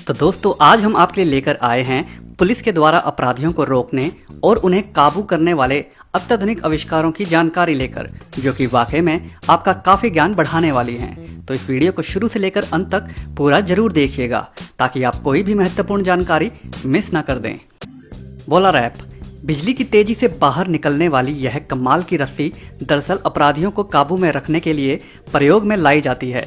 तो दोस्तों आज हम आपके लिए लेकर आए हैं पुलिस के द्वारा अपराधियों को रोकने और उन्हें काबू करने वाले अत्याधुनिक आविष्कारों की जानकारी लेकर, जो कि वाकई में आपका काफ़ी ज्ञान बढ़ाने वाली हैं। तो इस वीडियो को शुरू से लेकर अंत तक पूरा जरूर देखिएगा ताकि आप कोई भी महत्वपूर्ण जानकारी मिस ना कर दें। बोला रैप, बिजली की तेजी से बाहर निकलने वाली यह कमाल की रस्सी दरअसल अपराधियों को काबू में रखने के लिए प्रयोग में लाई जाती है।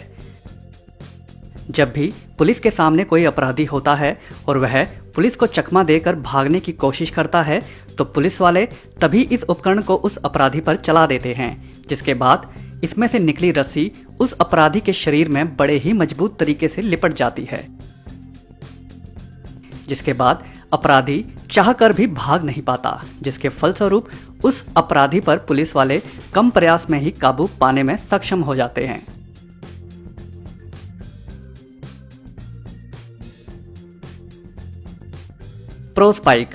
जब भी पुलिस के सामने कोई अपराधी होता है और वह पुलिस को चकमा देकर भागने की कोशिश करता है, तो पुलिस वाले तभी इस उपकरण को उस अपराधी पर चला देते हैं, जिसके बाद इसमें से निकली रस्सी उस अपराधी के शरीर में बड़े ही मजबूत तरीके से लिपट जाती है, जिसके बाद अपराधी चाहकर भी भाग नहीं पाता, जिसके फलस्वरूप उस अपराधी पर पुलिस वाले कम प्रयास में ही काबू पाने में सक्षम हो जाते हैं। प्रो स्पाइक,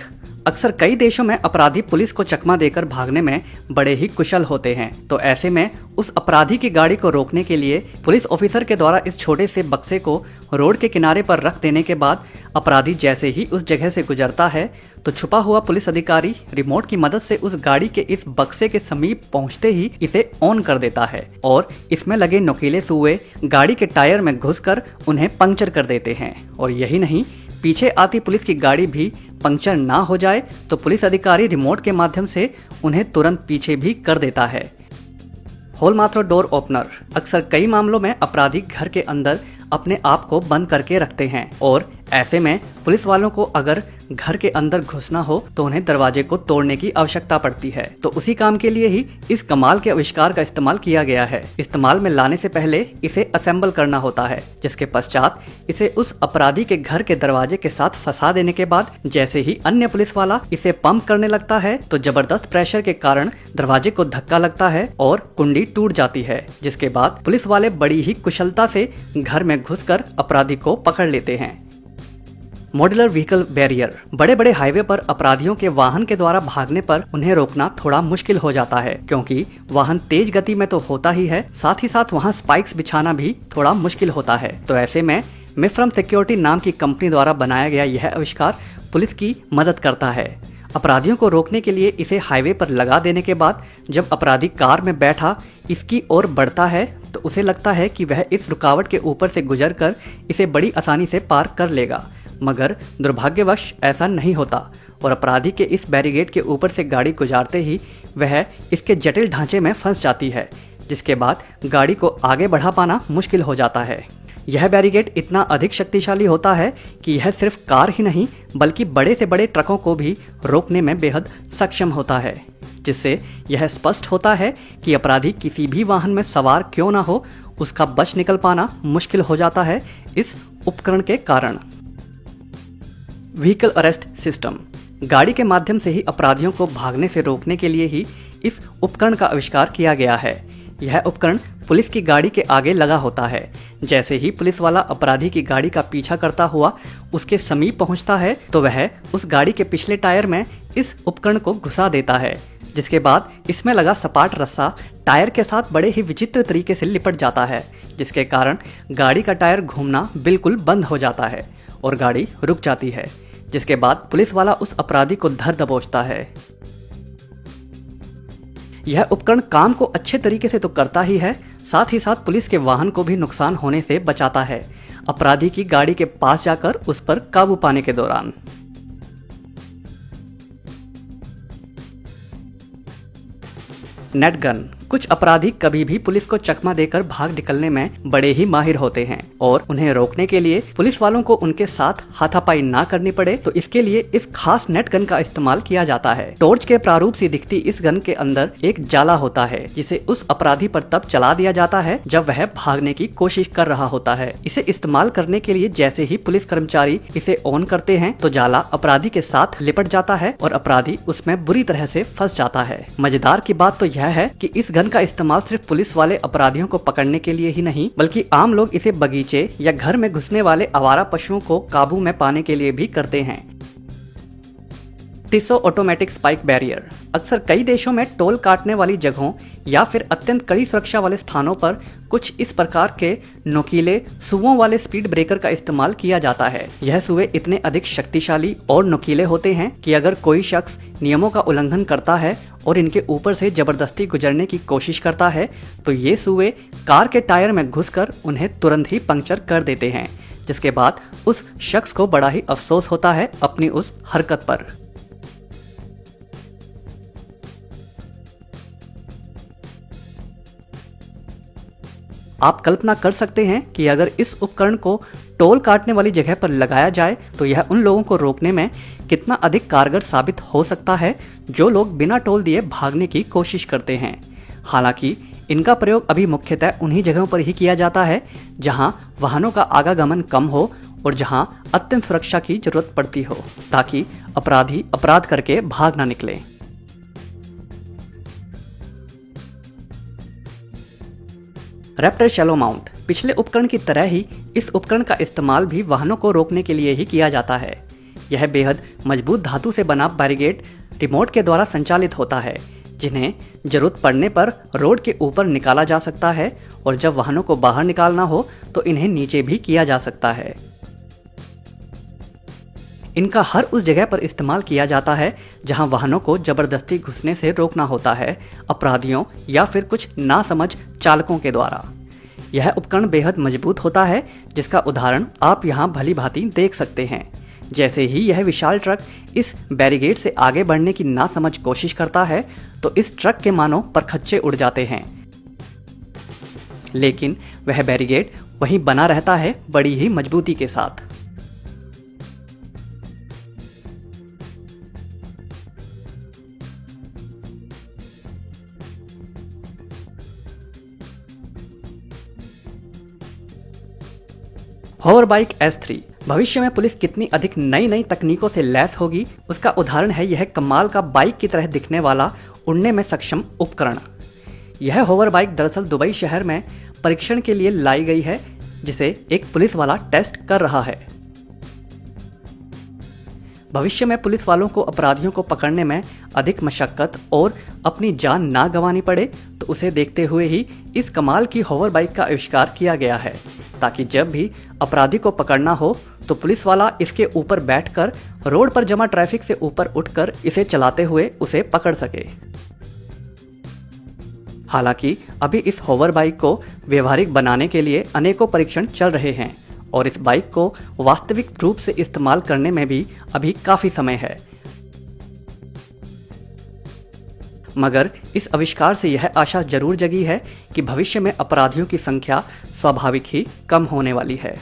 अक्सर कई देशों में अपराधी पुलिस को चकमा देकर भागने में बड़े ही कुशल होते हैं। तो ऐसे में उस अपराधी की गाड़ी को रोकने के लिए पुलिस ऑफिसर के द्वारा इस छोटे से बक्से को रोड के किनारे पर रख देने के बाद अपराधी जैसे ही उस जगह से गुजरता है, तो छुपा हुआ पुलिस अधिकारी रिमोट की मदद से उस गाड़ी के इस बक्से के समीप पहुंचते ही इसे ऑन कर देता है और इसमें लगे नुकीले सुए गाड़ी के टायर में घुसकर उन्हें पंक्चर कर देते हैं। और यही नहीं, पीछे आती पुलिस की गाड़ी भी पंक्चर ना हो जाए तो पुलिस अधिकारी रिमोट के माध्यम से उन्हें तुरंत पीछे भी कर देता है। होल मात्र डोर ओपनर, अक्सर कई मामलों में अपराधी घर के अंदर अपने आप को बंद करके रखते हैं और ऐसे में पुलिस वालों को अगर घर के अंदर घुसना हो तो उन्हें दरवाजे को तोड़ने की आवश्यकता पड़ती है। तो उसी काम के लिए ही इस कमाल के आविष्कार का इस्तेमाल किया गया है। इस्तेमाल में लाने से पहले इसे असेंबल करना होता है, जिसके पश्चात इसे उस अपराधी के घर के दरवाजे के साथ फंसा देने के बाद जैसे ही अन्य पुलिस वाला इसे पंप करने लगता है तो जबरदस्त प्रेशर के कारण दरवाजे को धक्का लगता है और कुंडी टूट जाती है, जिसके बाद पुलिस वाले बड़ी ही कुशलता से घर में घुसकर अपराधी को पकड़ लेते हैं। मॉड्यूलर व्हीकल बैरियर, बड़े बड़े हाईवे पर अपराधियों के वाहन के द्वारा भागने पर उन्हें रोकना थोड़ा मुश्किल हो जाता है, क्योंकि वाहन तेज गति में तो होता ही है, साथ ही साथ वहां स्पाइक्स बिछाना भी थोड़ा मुश्किल होता है। तो ऐसे में मिफ्रम सिक्योरिटी नाम की कंपनी द्वारा बनाया गया यह आविष्कार पुलिस की मदद करता है। अपराधियों को रोकने के लिए इसे हाईवे पर लगा देने के बाद जब अपराधी कार में बैठा इसकी ओर बढ़ता है तो उसे लगता है कि वह इस रुकावट के ऊपर से गुजरकर इसे बड़ी आसानी से पार कर लेगा, मगर दुर्भाग्यवश ऐसा नहीं होता और अपराधी के इस बैरिकेड के ऊपर से गाड़ी गुजारते ही वह इसके जटिल ढांचे में फंस जाती है, जिसके बाद गाड़ी को आगे बढ़ा पाना मुश्किल हो जाता है। यह बैरिकेड इतना अधिक शक्तिशाली होता है कि यह सिर्फ कार ही नहीं बल्कि बड़े से बड़े ट्रकों को भी रोकने में बेहद सक्षम होता है, जिससे यह स्पष्ट होता है कि अपराधी किसी भी वाहन में सवार क्यों ना हो, उसका बच निकल पाना मुश्किल हो जाता है इस उपकरण के कारण। व्हीकल अरेस्ट सिस्टम, गाड़ी के माध्यम से ही अपराधियों को भागने से रोकने के लिए ही इस उपकरण का आविष्कार किया गया है। यह उपकरण पुलिस की गाड़ी के आगे लगा होता है। जैसे ही पुलिस वाला अपराधी की गाड़ी का पीछा करता हुआ उसके समीप पहुंचता है तो वह उस गाड़ी के पिछले टायर में इस उपकरण को घुसा देता है, जिसके बाद इसमें लगा सपाट रस्सा टायर के साथ बड़े ही विचित्र तरीके से लिपट जाता है, जिसके कारण गाड़ी का टायर घूमना बिल्कुल बंद हो जाता है और गाड़ी रुक जाती है, जिसके बाद पुलिस वाला उस अपराधी को धर दबोचता है। यह उपकरण काम को अच्छे तरीके से तो करता ही है, साथ ही साथ पुलिस के वाहन को भी नुकसान होने से बचाता है अपराधी की गाड़ी के पास जाकर उस पर काबू पाने के दौरान। नेट गन, कुछ अपराधी कभी भी पुलिस को चकमा देकर भाग निकलने में बड़े ही माहिर होते हैं और उन्हें रोकने के लिए पुलिस वालों को उनके साथ हाथापाई ना करनी पड़े तो इसके लिए इस खास नेट गन का इस्तेमाल किया जाता है। टॉर्च के प्रारूप से दिखती इस गन के अंदर एक जाला होता है, जिसे उस अपराधी पर तब चला दिया जाता है जब वह भागने की कोशिश कर रहा होता है। इसे इस्तेमाल करने के लिए जैसे ही पुलिस कर्मचारी इसे ऑन करते हैं तो जाला अपराधी के साथ लिपट जाता है और अपराधी उसमें बुरी तरह से फंस जाता है। मजेदार की बात तो यह है कि इस गन का इस्तेमाल सिर्फ पुलिस वाले अपराधियों को पकड़ने के लिए ही नहीं बल्कि आम लोग इसे बगीचे या घर में घुसने वाले आवारा पशुओं को काबू में पाने के लिए भी करते हैं। टिसो ऑटोमेटिक स्पाइक बैरियर, अक्सर कई देशों में टोल काटने वाली जगहों या फिर अत्यंत कड़ी सुरक्षा वाले स्थानों पर कुछ इस प्रकार के नुकीले सुओं वाले स्पीड ब्रेकर का इस्तेमाल किया जाता है। यह सुए इतने अधिक शक्तिशाली और नुकीले होते हैं कि अगर कोई शख्स नियमों का उल्लंघन करता है और इनके ऊपर से जबरदस्ती गुजरने की कोशिश करता है तो ये सुए कार के टायर में घुसकर उन्हें तुरंत ही पंक्चर कर देते हैं, जिसके बाद उस शख्स को बड़ा ही अफसोस होता है अपनी उस हरकत पर। आप कल्पना कर सकते हैं कि अगर इस उपकरण को टोल काटने वाली जगह पर लगाया जाए तो यह उन लोगों को रोकने में कितना अधिक कारगर साबित हो सकता है जो लोग बिना टोल दिए भागने की कोशिश करते हैं। हालांकि इनका प्रयोग अभी मुख्यतः उन्हीं जगहों पर ही किया जाता है जहां वाहनों का आवागमन कम हो और जहां अत्यंत सुरक्षा की जरूरत पड़ती हो, ताकि अपराधी अपराध करके भाग ना निकले। रैप्टर शैलो माउंट पिछले उपकरण की तरह ही इस उपकरण का इस्तेमाल भी वाहनों को रोकने के लिए ही किया जाता है। यह बेहद मजबूत धातु से बना बैरिकेड रिमोट के द्वारा संचालित होता है, जिन्हें जरूरत पड़ने पर रोड के ऊपर निकाला जा सकता है और जब वाहनों को बाहर निकालना हो तो इन्हें नीचे भी किया जा सकता है। इनका हर उस जगह पर इस्तेमाल किया जाता है जहां वाहनों को जबरदस्ती घुसने से रोकना होता है, अपराधियों या फिर कुछ नासमझ चालकों के द्वारा। यह उपकरण बेहद मजबूत होता है, जिसका उदाहरण आप यहां भली भांति देख सकते हैं। जैसे ही यह विशाल ट्रक इस बैरिकेड से आगे बढ़ने की नासमझ कोशिश करता है तो इस ट्रक के मानो परखच्चे उड़ जाते हैं, लेकिन वह बैरिकेड वहीं बना रहता है बड़ी ही मजबूती के साथ। होवर बाइक S3 भविष्य में पुलिस कितनी अधिक नई नई तकनीकों से लैस होगी उसका उदाहरण है यह कमाल का बाइक की तरह दिखने वाला उड़ने में सक्षम उपकरण। यह होवर बाइक दरअसल दुबई शहर में परीक्षण के लिए लाई गई है, जिसे एक पुलिस वाला टेस्ट कर रहा है। भविष्य में पुलिस वालों को अपराधियों को पकड़ने में अधिक मशक्कत और अपनी जान ना गंवानी पड़े, तो उसे देखते हुए ही इस कमाल की होवर बाइक का आविष्कार किया गया है, ताकि जब भी अपराधी को पकड़ना हो तो पुलिस वाला इसके ऊपर बैठकर रोड पर जमा ट्रैफिक से ऊपर उठकर इसे चलाते हुए उसे पकड़ सके। हालांकि अभी इस होवर बाइक को व्यवहारिक बनाने के लिए अनेकों परीक्षण चल रहे हैं और इस बाइक को वास्तविक रूप से इस्तेमाल करने में भी अभी काफी समय है। मगर इस आविष्कार से यह आशा जरूर जगी है कि भविष्य में अपराधियों की संख्या स्वाभाविक ही कम होने वाली है।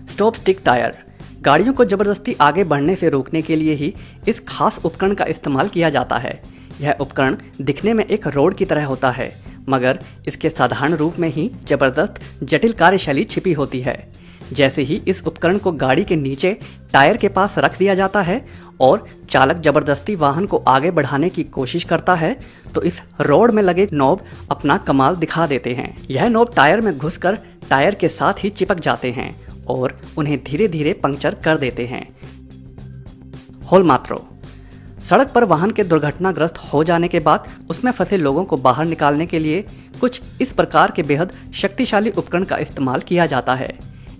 स्टॉप स्टिक टायर गाड़ियों को जबरदस्ती आगे बढ़ने से रोकने के लिए ही इस खास उपकरण का इस्तेमाल किया जाता है। यह उपकरण दिखने में एक रोड की तरह होता है, मगर इसके साधारण रूप में ही जबरदस्त जटिल कार्यशैली छिपी होती है। जैसे ही इस उपकरण को गाड़ी के नीचे टायर के पास रख दिया जाता है और चालक जबरदस्ती वाहन को आगे बढ़ाने की कोशिश करता है तो इस रोड में लगे नॉब अपना कमाल दिखा देते हैं। यह नॉब टायर में घुसकर टायर के साथ ही चिपक जाते हैं और उन्हें धीरे धीरे पंक्चर कर देते हैं। होल मात्रो सड़क पर वाहन के दुर्घटनाग्रस्त हो जाने के बाद उसमें फंसे लोगों को बाहर निकालने के लिए कुछ इस प्रकार के बेहद शक्तिशाली उपकरण का इस्तेमाल किया जाता है।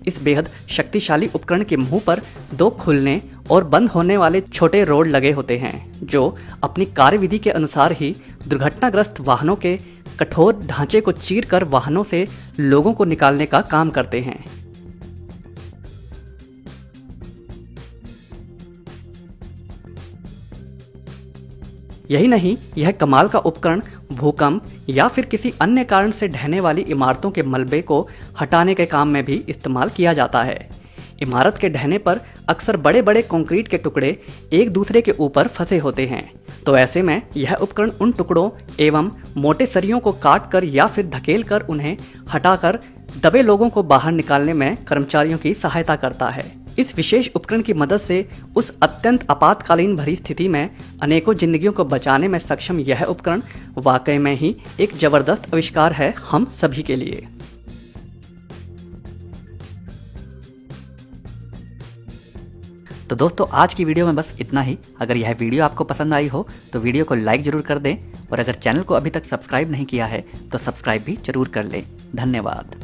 इस बेहद शक्तिशाली उपकरण के मुंह पर 2 खुलने और बंद होने वाले छोटे रोड लगे होते हैं, जो अपनी कार्यविधि के अनुसार ही दुर्घटनाग्रस्त वाहनों के कठोर ढांचे को चीरकर वाहनों से लोगों को निकालने का काम करते हैं। यही नहीं, यह कमाल का उपकरण भूकंप या फिर किसी अन्य कारण से ढहने वाली इमारतों के मलबे को हटाने के काम में भी इस्तेमाल किया जाता है। इमारत के ढहने पर अक्सर बड़े बड़े कंक्रीट के टुकड़े एक दूसरे के ऊपर फंसे होते हैं, तो ऐसे में यह उपकरण उन टुकड़ों एवं मोटे सरियों को काट कर या फिर धकेल कर उन्हें हटाकर दबे लोगों को बाहर निकालने में कर्मचारियों की सहायता करता है। इस विशेष उपकरण की मदद से उस अत्यंत आपातकालीन भरी स्थिति में अनेकों जिंदगियों को बचाने में सक्षम यह उपकरण वाकई में ही एक जबरदस्त आविष्कार है हम सभी के लिए। तो दोस्तों आज की वीडियो में बस इतना ही। अगर यह वीडियो आपको पसंद आई हो तो वीडियो को लाइक ज़रूर कर दें और अगर चैनल को अभी तक सब्सक्राइब नहीं किया है तो सब्सक्राइब भी ज़रूर कर लें। धन्यवाद।